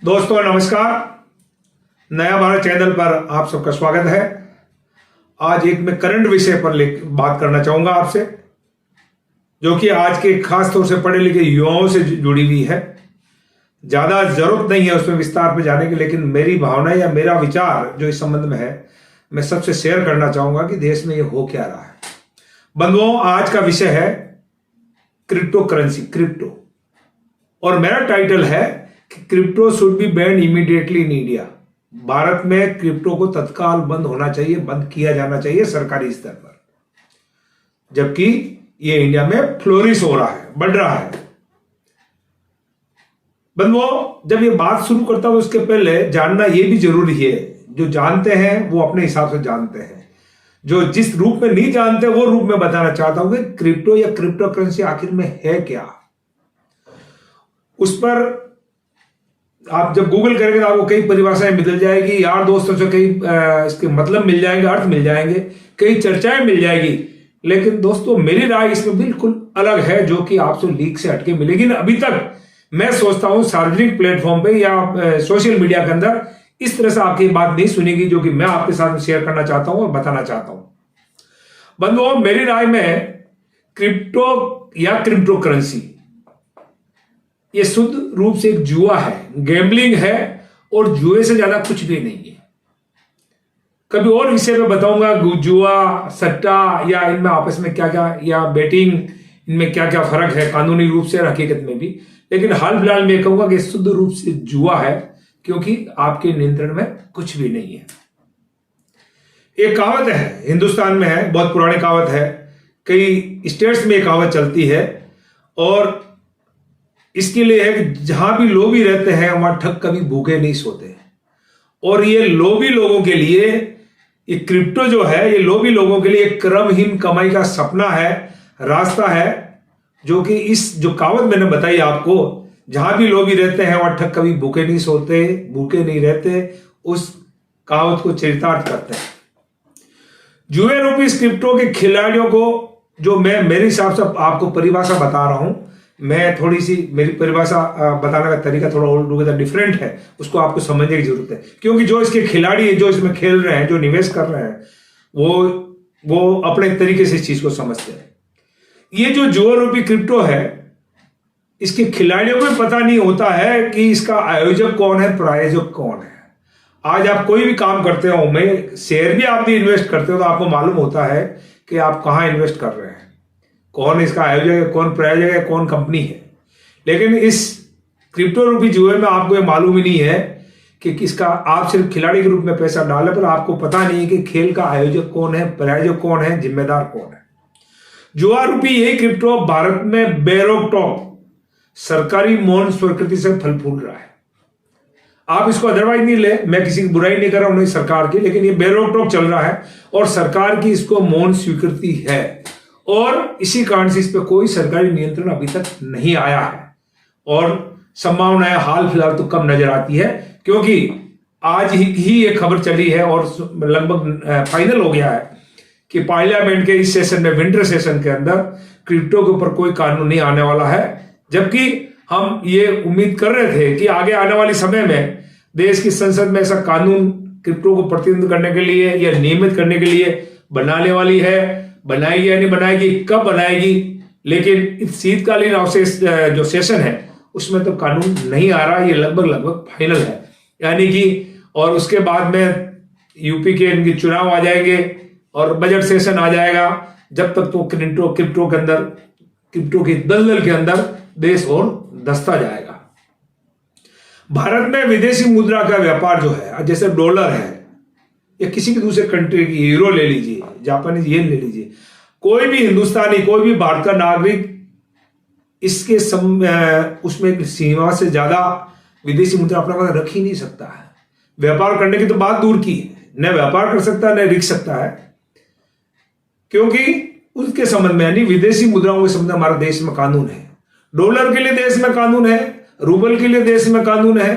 दोस्तों नमस्कार। नया भारत चैनल पर आप सबका स्वागत है। आज एक मैं करंट विषय पर बात करना चाहूंगा आपसे, जो कि आज के खास तौर से पढ़े लिखे युवाओं से जुड़ी हुई है। ज्यादा जरूरत नहीं है उसमें विस्तार पर जाने की, लेकिन मेरी भावना या मेरा विचार जो इस संबंध में है मैं सबसे शेयर करना चाहूंगा कि देश में ये हो क्या रहा है। बंधुओं, आज का विषय है क्रिप्टो करेंसी, क्रिप्टो, और मेरा टाइटल है crypto should be band immediately in India. Bharat में क्रिप्टो को तत्काल बंद होना चाहिए, बंद किया जाना चाहिए सरकारी स्तर पर, जबकि ये इंडिया में फ्लोरिश हो रहा है, बढ़ रहा है। बंधुओं, जब ये बात शुरू करता हूं उसके पहले जानना ये भी जरूरी है, जो जानते हैं वो अपने हिसाब से जानते हैं, जो जिस रूप में नहीं जानते वो रूप में बताना चाहता हूं कि क्रिप्टो या क्रिप्टो करेंसी आखिर में है क्या। उस पर आप जब गूगल करेंगे तो आपको कई परिभाषाएं मिल जाएगी, यार दोस्तों से कई इसके मतलब मिल जाएंगे, अर्थ मिल जाएंगे, कई चर्चाएं मिल जाएगी। लेकिन दोस्तों मेरी राय इसमें बिल्कुल अलग है, जो कि आपसे लीक से हटके मिलेगी। अभी तक मैं सोचता हूं सार्वजनिक प्लेटफॉर्म पे या सोशल मीडिया के अंदर इस तरह से आपकी बात नहीं सुनेगी, जो कि मैं आपके साथ शेयर करना चाहता हूं और बताना चाहता हूं। बंधुओं, मेरी राय में क्रिप्टो या क्रिप्टो करेंसी ये शुद्ध रूप से एक जुआ है, गैम्बलिंग है, और जुए से ज्यादा कुछ भी नहीं है। कभी और विषय में बताऊंगा जुआ, सट्टा या इनमें आपस में क्या क्या, या बेटिंग, इनमें क्या क्या फर्क है कानूनी रूप से और हकीकत में भी। लेकिन हाल फिलहाल में कहूंगा कि शुद्ध रूप से जुआ है, क्योंकि आपके नियंत्रण में कुछ भी नहीं है। एक कहावत है, हिंदुस्तान में है, बहुत पुरानी कहावत है, कई स्टेट्स में एक कहावत चलती है, और इसके लिए है कि जहां भी लोभी रहते हैं वहां ठग कभी भूखे नहीं सोते। और ये लोभी लोगों के लिए ये क्रिप्टो जो है, ये लोभी लोगों के लिए एक क्रमहीन कमाई का सपना है, रास्ता है, जो कि इस जो कहावत मैंने बताई आपको, जहां भी लोभी रहते हैं वहां ठग कभी भूखे नहीं सोते, भूखे नहीं रहते, उस कहावत को चरितार्थ करते हैं। जुए रूपी इस क्रिप्टो के खिलाड़ियों को, जो मैं मेरे हिसाब से आपको परिभाषा बता रहा हूं, मैं थोड़ी सी मेरी परिभाषा बताने का तरीका थोड़ा डिफरेंट है, उसको आपको समझने की जरूरत है। क्योंकि जो इसके खिलाड़ी है, जो इसमें खेल रहे हैं, जो निवेश कर रहे हैं, वो अपने तरीके से इस चीज को समझते हैं। ये जो जुआ रूपी क्रिप्टो है, इसके खिलाड़ियों को पता नहीं होता है कि इसका आयोजक कौन है, प्रायोजक कौन है। आज आप कोई भी काम करते हो, मैं शेयर भी आप भी इन्वेस्ट करते हो, तो आपको मालूम होता है कि आप कहां इन्वेस्ट कर रहे हैं, कौन इसका आयोजक है, कौन प्रायोजक है, कौन कंपनी है। लेकिन इस क्रिप्टो रूपी जुए में आपको ये मालूम ही नहीं है कि किसका, आप सिर्फ खिलाड़ी के रूप में पैसा डाले, पर आपको पता नहीं है कि खेल का आयोजक कौन है, प्रायोजक कौन है, जिम्मेदार कौन है। जुआ रूपी यही क्रिप्टो भारत में बेरोक-टोक सरकारी मौन स्वीकृति से फल फूल रहा है। आप इसको अदरवाइज नहीं ले, मैं किसी की बुराई नहीं कर रहा हूं सरकार की, लेकिन ये बेरोक-टोक चल रहा है और सरकार की इसको मौन स्वीकृति है, और इसी कारण से इस पर कोई सरकारी नियंत्रण अभी तक नहीं आया है। और संभावनाएं हाल फिलहाल तो कम नजर आती है, क्योंकि आज ही ये खबर चली है और लगभग फाइनल हो गया है कि पार्लियामेंट के इस सेशन में, विंटर सेशन के अंदर, क्रिप्टो के ऊपर कोई कानून नहीं आने वाला है। जबकि हम ये उम्मीद कर रहे थे कि आगे आने वाले समय में देश की संसद में ऐसा कानून क्रिप्टो को प्रतिबंध करने के लिए या नियमित करने के लिए बनाने वाली है। बनाएगी या नहीं बनाएगी, कब बनाएगी, लेकिन इस शीतकालीन अवशेष जो सेशन है उसमें तो कानून नहीं आ रहा, ये लगभग फाइनल है। यानी कि और उसके बाद में यूपी के इनके चुनाव आ जाएंगे और बजट सेशन आ जाएगा। जब तक तो क्रिप्टो के अंदर, क्रिप्टो की दलदल के अंदर देश और धंसता जाएगा। भारत में विदेशी मुद्रा का व्यापार जो है, जैसे डॉलर है या किसी भी दूसरे कंट्री की, यूरो ले लीजिए, जापानीज येन ले लीजिए, कोई भी हिंदुस्तानी, कोई भी भारत का नागरिक इसके उसमें एक सीमा से ज्यादा विदेशी मुद्रा अपना पास रख ही नहीं सकता है। व्यापार करने की तो बात दूर की, न व्यापार कर सकता है, न रिक सकता है, क्योंकि उसके संबंध में, यानी विदेशी मुद्राओं के संबंध में हमारे देश में कानून है। डॉलर के लिए देश में कानून है, रूबल के लिए देश में कानून है,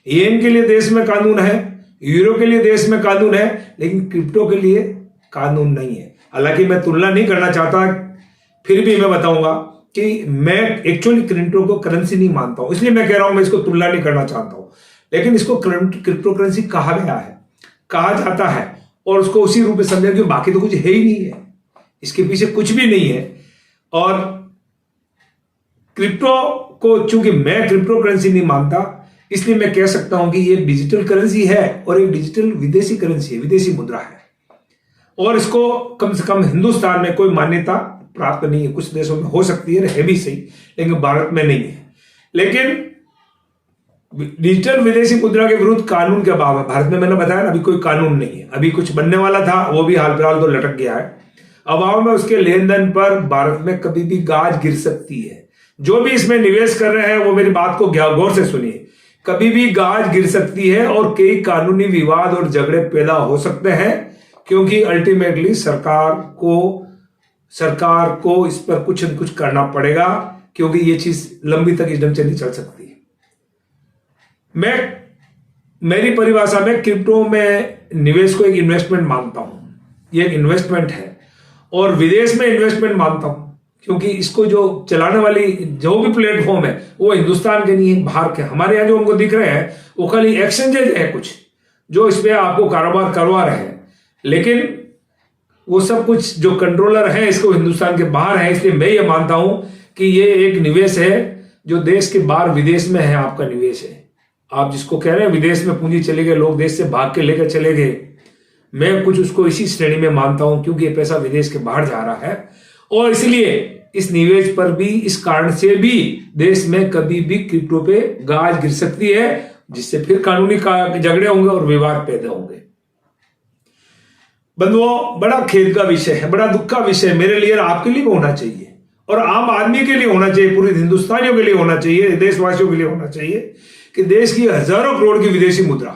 येन के लिए देश में कानून है, यूरो के लिए देश में कानून है, लेकिन क्रिप्टो के लिए कानून नहीं है। हालांकि मैं तुलना नहीं करना चाहता, फिर भी मैं बताऊंगा कि मैं एक्चुअली क्रिप्टो को करेंसी नहीं मानता हूं, इसलिए मैं कह रहा हूं मैं इसको तुलना नहीं करना चाहता हूं। लेकिन इसको क्रिप्टो करेंसी कहा गया है, कहा जाता है, और उसको उसी रूप में समझा, क्योंकि बाकी तो कुछ है ही नहीं है, इसके पीछे कुछ भी नहीं है। और क्रिप्टो को चूंकि मैं क्रिप्टो करेंसी नहीं मानता, इसलिए मैं कह सकता हूं कि ये डिजिटल करेंसी है और एक डिजिटल विदेशी करेंसी है, विदेशी मुद्रा है, और इसको कम से कम हिंदुस्तान में कोई मान्यता प्राप्त नहीं है। कुछ देशों में हो सकती है भी सही, लेकिन भारत में नहीं है। लेकिन डिजिटल विदेशी मुद्रा के विरुद्ध कानून के अभाव है भारत में। मैंने बताया ना, अभी कोई कानून नहीं है, अभी कुछ बनने वाला था, वो भी हाल फिलहाल तो लटक गया है। अभाव में उसके लेन देन पर भारत में कभी भी गाज गिर सकती है। जो भी इसमें निवेश कर रहे हैं वो मेरी बात को गौर से सुनिए, कभी भी गाज गिर सकती है और कई कानूनी विवाद और झगड़े पैदा हो सकते हैं, क्योंकि अल्टीमेटली सरकार को इस पर कुछ न कुछ करना पड़ेगा, क्योंकि ये चीज लंबी तक इस ढंग से नहीं चल सकती। मेरी परिभाषा में क्रिप्टो में निवेश को एक इन्वेस्टमेंट मानता हूं, ये एक इन्वेस्टमेंट है, और विदेश में इन्वेस्टमेंट मानता हूं, क्योंकि इसको जो चलाने वाली जो भी प्लेटफॉर्म है वो हिंदुस्तान के नहीं है, बाहर के। हमारे यहाँ जो हमको दिख रहे हैं वो खाली एक्सचेंजेज है कुछ जो इस पे आपको कारोबार करवा रहे हैं, लेकिन वो सब कुछ जो कंट्रोलर है इसको हिंदुस्तान के बाहर है। इसलिए मैं ये मानता हूं कि ये एक निवेश है जो देश के बाहर विदेश में है, आपका निवेश है। आप जिसको कह रहे हैं विदेश में पूंजी चले गए, लोग देश से भाग के लेकर चले गए, मैं कुछ उसको इसी श्रेणी में मानता हूं, क्योंकि ये पैसा विदेश के बाहर जा रहा है, और इसलिए इस निवेश पर भी, इस कारण से भी देश में कभी भी क्रिप्टो पे गाज गिर सकती है, जिससे फिर कानूनी झगड़े होंगे और विवाद पैदा होंगे। बंधुओं, बड़ा खेद का विषय है, बड़ा दुख का विषय मेरे लिए और आपके लिए होना चाहिए, और आम आदमी के लिए होना चाहिए, पूरे हिंदुस्तानियों के लिए होना चाहिए, देशवासियों के लिए होना चाहिए कि देश की हजारों करोड़ की विदेशी मुद्रा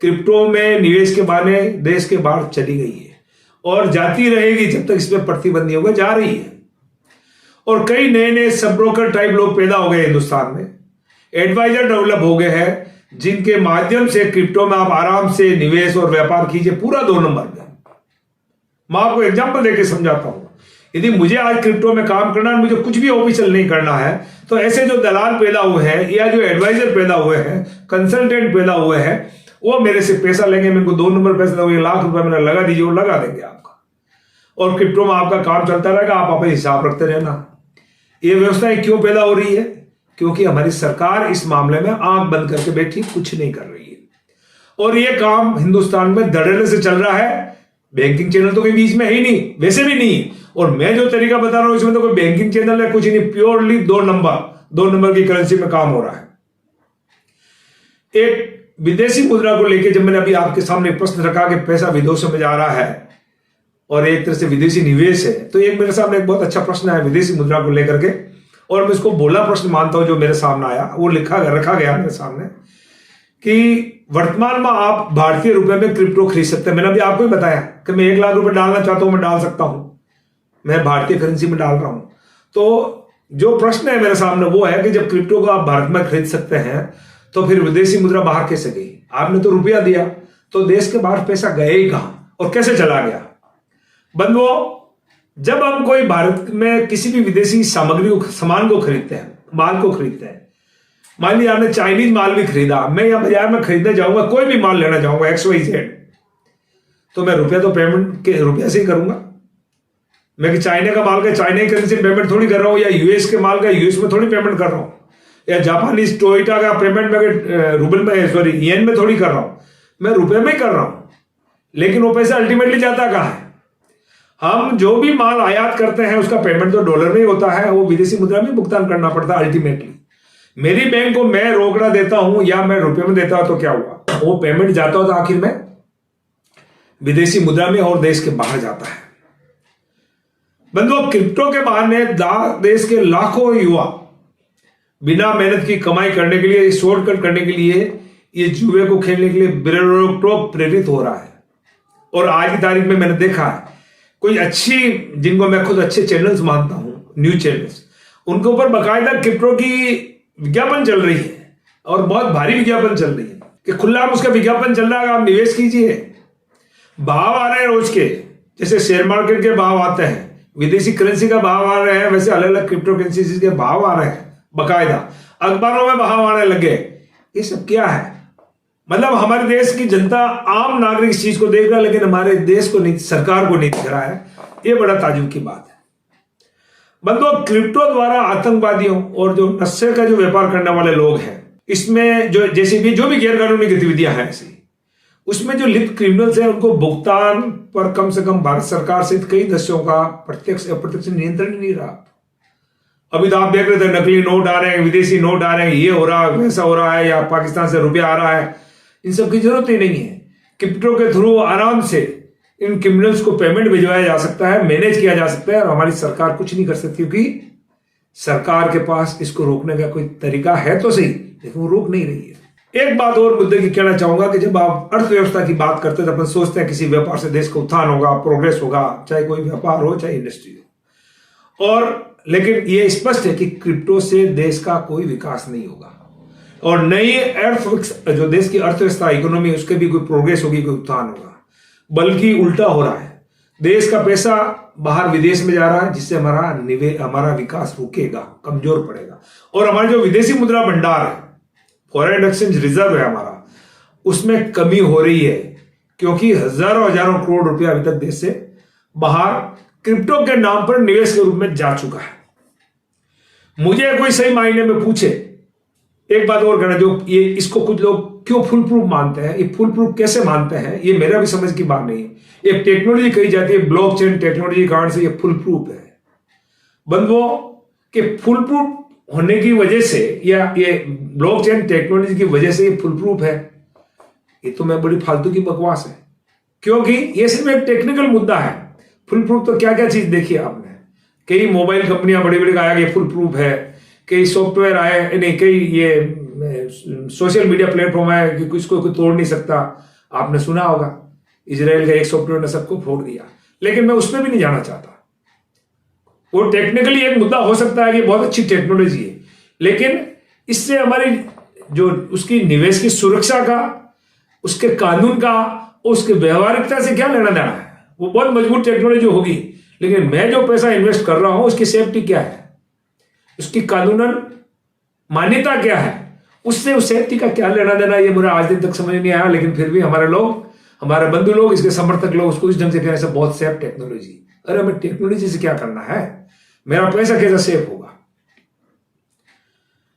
क्रिप्टो में निवेश के बहाने देश के बाहर चली गई है, और जाती रहेगी जब तक इसमें प्रतिबंध नहीं होगा, जा रही है। और कई नए नए सब ब्रोकर टाइप लोग पैदा हो गए हिंदुस्तान में, एडवाइजर डेवलप हो गए हैं, जिनके माध्यम से क्रिप्टो में आप आराम से निवेश और व्यापार कीजिए, पूरा 2 नंबर में। मैं आपको एग्जांपल देके समझाता हूं। यदि मुझे आज क्रिप्टो में काम करना है, मुझे कुछ भी ऑफिशियल नहीं करना है, तो ऐसे जो दलाल पैदा हुए हैं या जो एडवाइजर पैदा हुए हैं, कंसल्टेंट पैदा हुए हैं, वो मेरे से पैसा लेंगे, मेरे को 2 नंबर पैसा दोगे, ₹1,00,000 मैंने लगा दीजिए, वो लगा देंगे आपका, और क्रिप्टो में आपका काम चलता रहेगा, आप अपने हिसाब रखते रहना। ये व्यवस्थाएं क्यों पैदा हो रही है? क्योंकि हमारी सरकार इस मामले में आंख बंद करके बैठी, कुछ नहीं कर रही है, और ये काम हिंदुस्तान में धड़ल्ले से चल रहा है। बैंकिंग चैनल तो कोई बीच में है ही नहीं, वैसे भी नहीं, और मैं जो तरीका बता रहा हूं इसमें तो कोई बैंकिंग चैनल है कुछ नहीं, प्योरली 2 नंबर की करेंसी में काम हो रहा है। एक विदेशी मुद्रा को लेकर जब मैंने अभी आपके सामने प्रश्न रखा कि पैसा विदेशों में जा रहा है और एक तरह से विदेशी निवेश है, तो एक मेरे सामने एक बहुत अच्छा प्रश्न है विदेशी मुद्रा को लेकर के, और मैं इसको बोला प्रश्न मानता हूं जो मेरे सामने आया, वो रखा गया मेरे सामने कि वर्तमान में आप भारतीय रुपए में क्रिप्टो खरीद सकते हैं। मैंने अभी आपको ही बताया कि मैं ₹1,00,000 डालना चाहता हूं, मैं डाल सकता हूं, मैं भारतीय करेंसी में डाल रहा हूं। तो जो प्रश्न है मेरे सामने वो है कि जब क्रिप्टो को आप भारत में खरीद सकते हैं, तो फिर विदेशी मुद्रा बाहर कैसे गई? आपने तो रुपया दिया, तो देश के बाहर पैसा गया ही कहां और कैसे चला गया? बंधुओं, जब हम कोई भारत में किसी भी विदेशी सामान को खरीदते हैं, माल को खरीदते हैं, मान लीजिए आपने चाइनीज माल भी खरीदा, मैं यहां बाजार में खरीदने जाऊंगा, कोई भी माल लेना चाहूंगा XYZ, तो मैं रुपया तो पेमेंट के रुपया से ही करूंगा। मैं चाइना का माल का चाइना करेंसी पेमेंट थोड़ी कर रहा हूं, या यूएस के माल का यूएस में थोड़ी पेमेंट कर रहा हूं, या जापानीज टोयोटा का पेमेंट में रूबल में येन में थोड़ी कर रहा हूं, मैं रुपए में ही कर रहा हूं। लेकिन वो पैसा अल्टीमेटली जाता कहां है? हम जो भी माल आयात करते हैं उसका पेमेंट तो डॉलर में ही होता है, वो विदेशी मुद्रा में भुगतान करना पड़ता है अल्टीमेटली। मेरी बैंक को मैं रोकड़ा देता हूं या मैं रुपए में देता हूं, तो क्या हुआ? वो पेमेंट जाता होता आखिर में विदेशी मुद्रा में और देश के बाहर जाता है। बंधुओं, क्रिप्टो के बहाने देश के लाखों युवा बिना मेहनत की कमाई करने के लिए, शॉर्टकट करने के लिए, ये जुए को खेलने के लिए बेरोक प्रेरित हो रहा है। और आज की तारीख में मैंने देखा है कोई अच्छी, जिनको मैं खुद अच्छे चैनल्स मानता हूं, न्यूज चैनल्स, उनके ऊपर बाकायदा क्रिप्टो की विज्ञापन चल रही है, और बहुत भारी विज्ञापन चल रही है कि खुला उसका विज्ञापन चल रहा है, आप निवेश कीजिए। भाव आ रहे हैं रोज के, जैसे शेयर मार्केट के भाव आते हैं, विदेशी करेंसी का भाव आ रहे हैं, वैसे अलग अलग क्रिप्टो करेंसी के भाव आ रहे हैं, बाकायदा अखबारों में भाव आने लगे ये सब क्या है? मतलब हमारे देश की जनता, आम नागरिक इस चीज को देख रहा है, लेकिन हमारे देश को नहीं, सरकार को नहीं दिख रहा है। ये बड़ा ताज्जुब की बात है। बंदो, क्रिप्टो द्वारा आतंकवादियों और जो नशे का जो व्यापार करने वाले लोग हैं, इसमें जो जैसे भी जो भी गैर कानूनी गतिविधियां हैं ऐसी, उसमें जो लिप्त क्रिमिनल्स हैं उनको भुगतान पर कम से कम भारत सरकार सहित कई देशों का प्रत्यक्ष अप्रत्यक्ष नियंत्रण ही नहीं रहा। अभी तो आप देख रहे थे नकली नोट आ रहे हैं, विदेशी नोट आ रहे हैं, ये हो रहा है, वैसा हो रहा है, या पाकिस्तान से रुपया आ रहा है। इन सब की जरूरत ही नहीं है। क्रिप्टो के थ्रू आराम से इन क्रिमिनल्स को पेमेंट भिजवाया जा सकता है, मैनेज किया जा सकता है, और हमारी सरकार कुछ नहीं कर सकती, क्योंकि सरकार के पास इसको रोकने का कोई तरीका है तो सही, लेकिन वो रोक नहीं रही है। एक बात और मुद्दे की कहना चाहूंगा कि जब आप अर्थव्यवस्था की बात करते हैं तो अपन सोचते हैं किसी व्यापार से देश का उत्थान होगा, प्रोग्रेस होगा, चाहे कोई व्यापार हो चाहे इंडस्ट्री हो, और लेकिन ये स्पष्ट है कि क्रिप्टो से देश का कोई विकास नहीं होगा, और नई जो देश की अर्थव्यवस्था इकोनॉमी उसके भी कोई प्रोग्रेस होगी, कोई उत्थान होगा, बल्कि उल्टा हो रहा है। देश का पैसा बाहर विदेश में जा रहा है, जिससे हमारा विकास रुकेगा, कमजोर पड़ेगा, और हमारे जो विदेशी मुद्रा भंडार है, फॉरेन एक्सचेंज रिजर्व है हमारा, उसमें कमी हो रही है, क्योंकि हजारों करोड़ रुपया अभी तक देश से बाहर क्रिप्टो के नाम पर निवेश के रूप में जा चुका है। मुझे कोई सही मायने में पूछे, एक बात और कहना, जो ये इसको कुछ लोग क्यों फुल प्रूफ मानते हैं, ये फुल प्रूफ कैसे मानते हैं, ये मेरा भी समझ की बात नहीं है। एक टेक्नोलॉजी कही जाती है, ब्लॉकचेन टेक्नोलॉजी कारण से ये फुल प्रूफ है। बंधुओं, के फुल प्रूफ होने की वजह से, या ये ब्लॉकचेन टेक्नोलॉजी की वजह से ये फुल प्रूफ है, ये तो मैं बड़ी फालतू की बकवास है, क्योंकि ये सिर्फ एक टेक्निकल मुद्दा है। फुल प्रूफ तो क्या क्या चीज देखी आपने, कई मोबाइल कंपनियां बड़ी बड़ी आया कि फुल प्रूफ है, कई सॉफ्टवेयर आए, नहीं कई ये सोशल मीडिया प्लेटफॉर्म है कि किसको कोई तोड़ नहीं सकता। आपने सुना होगा इजराइल का एक सॉफ्टवेयर ने सबको फोड़ दिया, लेकिन मैं उसमें भी नहीं जाना चाहता। वो टेक्निकली एक मुद्दा हो सकता है कि बहुत अच्छी टेक्नोलॉजी है, लेकिन इससे हमारी जो उसकी निवेश की सुरक्षा का, उसके कानून का, उसके व्यवहारिकता से क्या लेना देना है। वो बहुत मजबूत टेक्नोलॉजी होगी, लेकिन मैं जो पैसा इन्वेस्ट कर रहा हूं उसकी सेफ्टी क्या है, उसकी कानूनन मान्यता क्या है, उससे उस सेफ्टी का क्या लेना देना, ये मुझे आज दिन तक समझ नहीं आया। लेकिन फिर भी हमारे लोग, हमारे बंधु लोग, इसके समर्थक लोग उसको इस ढंग से कहने से बहुत सेफ टेक्नोलॉजी। अरे हमें टेक्नोलॉजी से क्या करना है, मेरा पैसा कैसे सेफ होगा।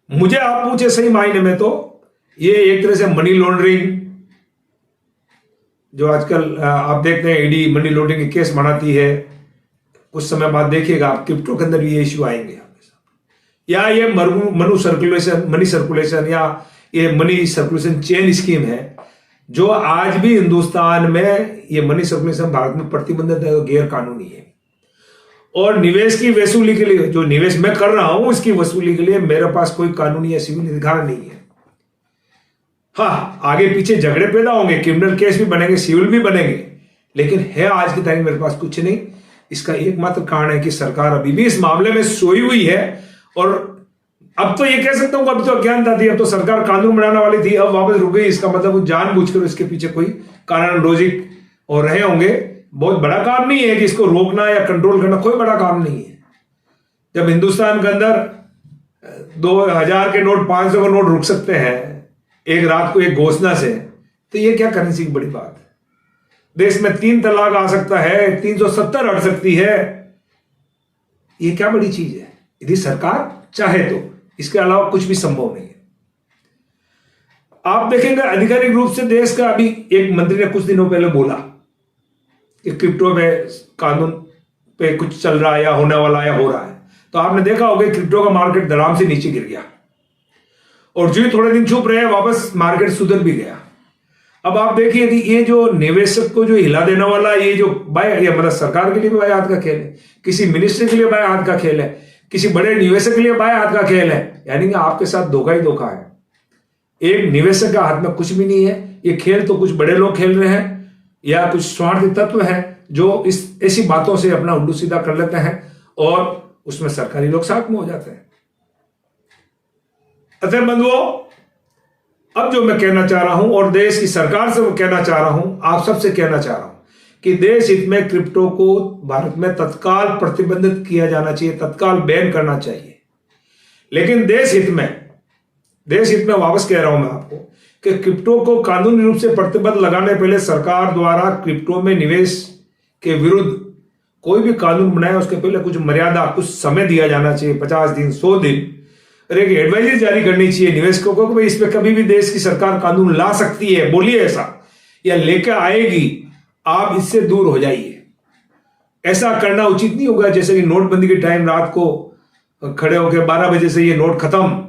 मुझे आप पूछे सही मायने में तो ये एक तरह से मनी लॉन्ड्रिंग, जो आजकल आप देखते हैं ईडी मनी लॉन्ड्रिंग के केस बनाती है, कुछ समय बाद देखिएगा आप क्रिप्टो के अंदर भी ये इश्यू आएंगे, या ये मनी सर्कुलेशन या ये मनी सर्कुलेशन चेन स्कीम है, जो आज भी हिंदुस्तान में ये मनी सर्कुलेशन भारत में प्रतिबंधित है, गैर कानूनी है। और निवेश की वसूली के लिए, जो निवेश मैं कर रहा हूं उसकी वसूली के लिए मेरे पास कोई कानूनी या सिविल अधिकार नहीं है। हाँ, आगे पीछे झगड़े पैदा होंगे, क्रिमिनल केस भी बनेंगे, सिविल भी बनेंगे, लेकिन है आज की तारीख मेरे पास कुछ नहीं। इसका एकमात्र कारण है कि सरकार अभी भी इस मामले में सोई हुई है, और अब तो ये कह सकता हूं अब तो अज्ञानता थी, अब तो सरकार कानून बनाने वाली थी, अब वापस रुक गई। इसका मतलब वो जानबूझकर इसके पीछे कोई कारण लॉजिक और रहे होंगे। बहुत बड़ा काम नहीं है कि इसको रोकना या कंट्रोल करना, कोई बड़ा काम नहीं है। जब हिंदुस्तान के अंदर 2000 के नोट, 500 के नोट रुक सकते हैं एक रात को एक घोषणा से, तो ये क्या करेंसी की बड़ी बात है। देश में 3 तलाक आ सकता है, 370 हट सकती है, ये क्या बड़ी चीज है यदि सरकार चाहे तो। इसके अलावा कुछ भी संभव नहीं है। आप देखेंगे आधिकारिक रूप से देश का, अभी एक मंत्री ने कुछ दिनों पहले बोला कि क्रिप्टो में कानून पे कुछ चल रहा है या होने वाला या हो रहा है, तो आपने देखा होगा क्रिप्टो का मार्केट धड़ाम से नीचे गिर गया, और जो थोड़े दिन चुप रहे वापस मार्केट सुधर भी गया। अब आप देखिए कि ये जो निवेशक को जो हिला देने वाला, ये जो मतलब सरकार के लिए भी बाएं हाथ का खेल है, किसी मिनिस्ट्री के लिए बाएं हाथ का खेल है, किसी बड़े निवेशक के लिए बाएं हाथ का खेल है, यानी कि आपके साथ धोखा ही धोखा है। एक निवेशक का हाथ में कुछ भी नहीं है। ये खेल तो कुछ बड़े लोग खेल रहे हैं, या कुछ स्वार्थी तत्व हैं जो इस ऐसी बातों से अपना उल्लू सीधा कर लेते हैं, और उसमें सरकारी लोग साथ में हो जाते हैं। अतः बंधुओं, अब जो मैं कहना चाह रहा हूं, और देश की सरकार से वो कहना चाह रहा हूं, आप सबसे कहना चाह रहा हूं कि देश हित में क्रिप्टो को भारत में तत्काल प्रतिबंधित किया जाना चाहिए, तत्काल बैन करना चाहिए। लेकिन देश हित में देश हित में वापस कह रहा हूं मैं आपको कि क्रिप्टो को कानूनी रूप से प्रतिबंध लगाने पहले सरकार द्वारा क्रिप्टो में निवेश के विरुद्ध कोई भी कानून बनाया उसके पहले कुछ मर्यादा, कुछ समय दिया जाना चाहिए, 50 दिन, 100 दिन, और एक एडवाइजरी जारी करनी चाहिए निवेशकों को कि भाई इस पे कभी भी देश की सरकार कानून ला सकती है, बोलिए ऐसा, या लेकर आएगी, आप इससे दूर हो जाइए। ऐसा करना उचित नहीं होगा जैसे कि नोटबंदी के टाइम रात को खड़े होकर 12 बजे से ये नोट खत्म,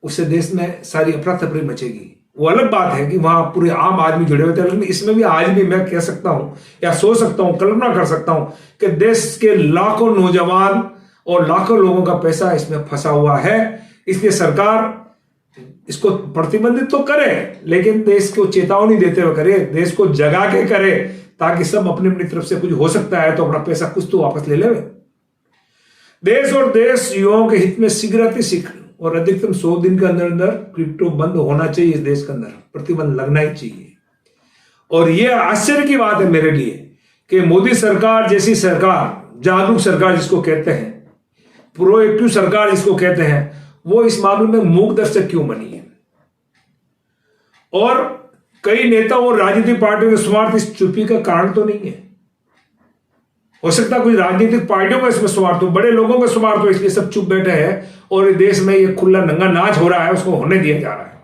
उससे देश में सारी अफरा तफरी मचेगी। वो अलग बात है कि वहां पूरे आम आदमी जुड़े हुए थे, लेकिन इसमें भी आज भी मैं कह सकता हूं या सोच सकता हूं, कल्पना कर सकता हूं कि देश के लाखों नौजवान और लाखों लोगों का पैसा इसमें फंसा हुआ है। इसलिए सरकार इसको प्रतिबंधित तो करे, लेकिन देश को चेतावनी देते हुए करे, देश को जगा के करे, ताकि सब अपनी अपनी तरफ से कुछ हो सकता है तो अपना पैसा कुछ तो वापस ले ले। देश और देश युवाओं के हित में शीघ्र और अधिकतम 100 दिन के अंदर अंदर क्रिप्टो बंद होना चाहिए। इस देश के अंदर प्रतिबंध लगना ही चाहिए। और यह आश्चर्य की बात है मेरे लिए कि मोदी सरकार जैसी सरकार, जागरूक सरकार जिसको कहते हैं, प्रोएक्टिव सरकार जिसको कहते हैं, वो इस मामले में मूक दर्शक क्यों बनी है। और कई नेताओं और राजनीतिक पार्टियों के स्वार्थ इस चुप्पी का कारण तो नहीं है। हो सकता है कुछ राजनीतिक पार्टियों का इसमें स्वार्थ हो, बड़े लोगों का स्वार्थ हो, इसलिए सब चुप बैठे हैं और देश में ये खुला नंगा नाच हो रहा है, उसको होने दिया जा रहा है।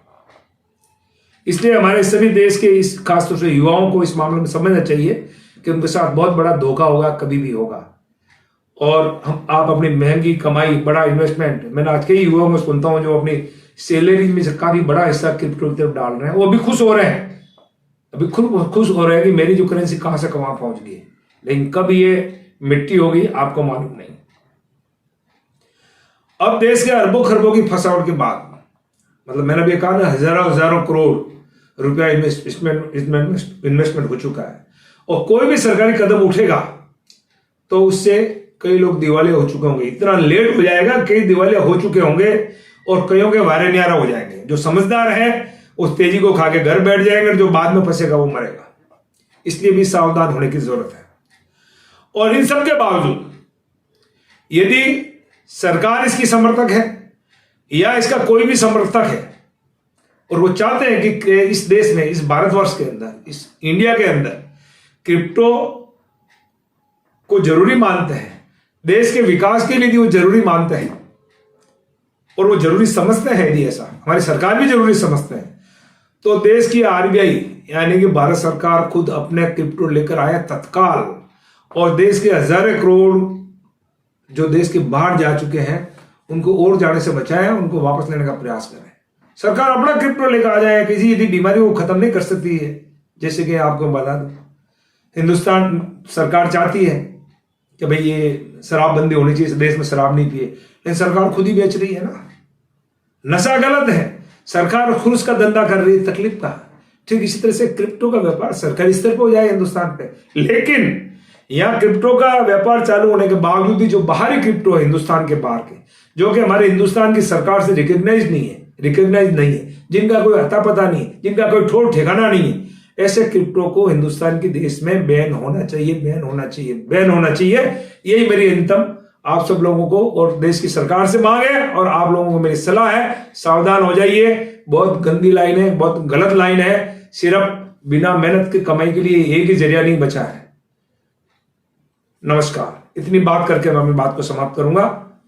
इसलिए हमारे सभी देश के इस खासतौर से युवाओं को इस मामले में समझना चाहिए कि उनके साथ बहुत बड़ा धोखा होगा, कभी भी होगा। और आप अपनी महंगी कमाई, बड़ा इन्वेस्टमेंट, मैंने आज कई युवाओं को सुनता हूं जो अपनी सैलरी में से काफी बड़ा हिस्सा क्रिप्टो की तरफ डाल रहे हैं, वो अभी खुश हो रहे हैं, अभी खुद खुश हो रहे हैं कि मेरी जो करेंसी कहां से कहां पहुंच गई, लेकिन कब ये मिट्टी होगी आपको मालूम नहीं। अब देश के अरबों खरबों की फसावट के बाद, मतलब मैंने भी कहा ना, हजारों करोड़ रुपया इन्वेस्टमेंट हो चुका है, और कोई भी सरकारी कदम उठेगा तो उससे कई लोग दिवालिया हो चुके होंगे। इतना लेट हो जाएगा, कई दिवालिया हो चुके होंगे और कईयों के वारे न्यारा हो जाएंगे। जो समझदार है उस तेजी को खा के घर बैठ जाएंगे, जो बाद में फंसेगा वो मरेगा। इसलिए भी सावधान होने की जरूरत है। और इन सब के बावजूद यदि सरकार इसकी समर्थक है या इसका कोई भी समर्थक है और वो चाहते हैं कि इस देश में, इस भारतवर्ष के अंदर, इस इंडिया के अंदर क्रिप्टो को जरूरी मानते हैं, देश के विकास के लिए भी वो जरूरी मानते हैं और वो जरूरी समझते हैं, यदि ऐसा हमारी सरकार भी जरूरी समझते हैं, तो देश की आरबीआई यानी कि भारत सरकार खुद अपने क्रिप्टो लेकर आया तत्काल, और देश के हजारों करोड़ जो देश के बाहर जा चुके हैं उनको और जाने से बचाएं, उनको वापस लेने का प्रयास करें। सरकार अपना क्रिप्टो लेकर आ जाए, किसी यदि बीमारी को खत्म नहीं कर सकती है। जैसे कि आपको बता दूं, हिंदुस्तान सरकार चाहती है कि भाई ये शराबबंदी होनी चाहिए, इस देश में शराब नहीं पिए, लेकिन सरकार खुद ही बेच रही है ना। नशा गलत है, सरकार खुद उसका धंधा कर रही है तकलीफ का। ठीक इसी तरह से क्रिप्टो का व्यापार सरकारी स्तर पर हो जाए हिंदुस्तान पे, लेकिन यहां क्रिप्टो का व्यापार चालू होने के बावजूद भी जो बाहरी क्रिप्टो है हिंदुस्तान के बाहर के, जो कि हमारे हिंदुस्तान की सरकार से रिकॉग्नाइज नहीं है, जिनका कोई अता पता नहीं, जिनका कोई ठोर ठिकाना नहीं है, ऐसे क्रिप्टो को हिंदुस्तान के देश में बैन होना चाहिए। यही मेरी अंतिम आप सब लोगों को और देश की सरकार से मांग है, और आप लोगों को मेरी सलाह है, सावधान हो जाइए। बहुत गंदी लाइन है, बहुत गलत लाइन है। सिर्फ बिना मेहनत की कमाई के लिए एक ही जरिया नहीं बचा है। नमस्कार। इतनी बात करके मैं अपनी बात को समाप्त करूंगा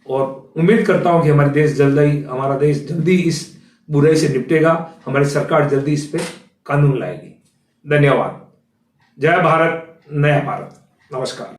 और उम्मीद करता हूं कि हमारा देश जल्दी इस बुराई से निपटेगा, हमारी सरकार जल्दी इस पे कानून लाएगी। धन्यवाद। जय भारत, नया भारत। नमस्कार।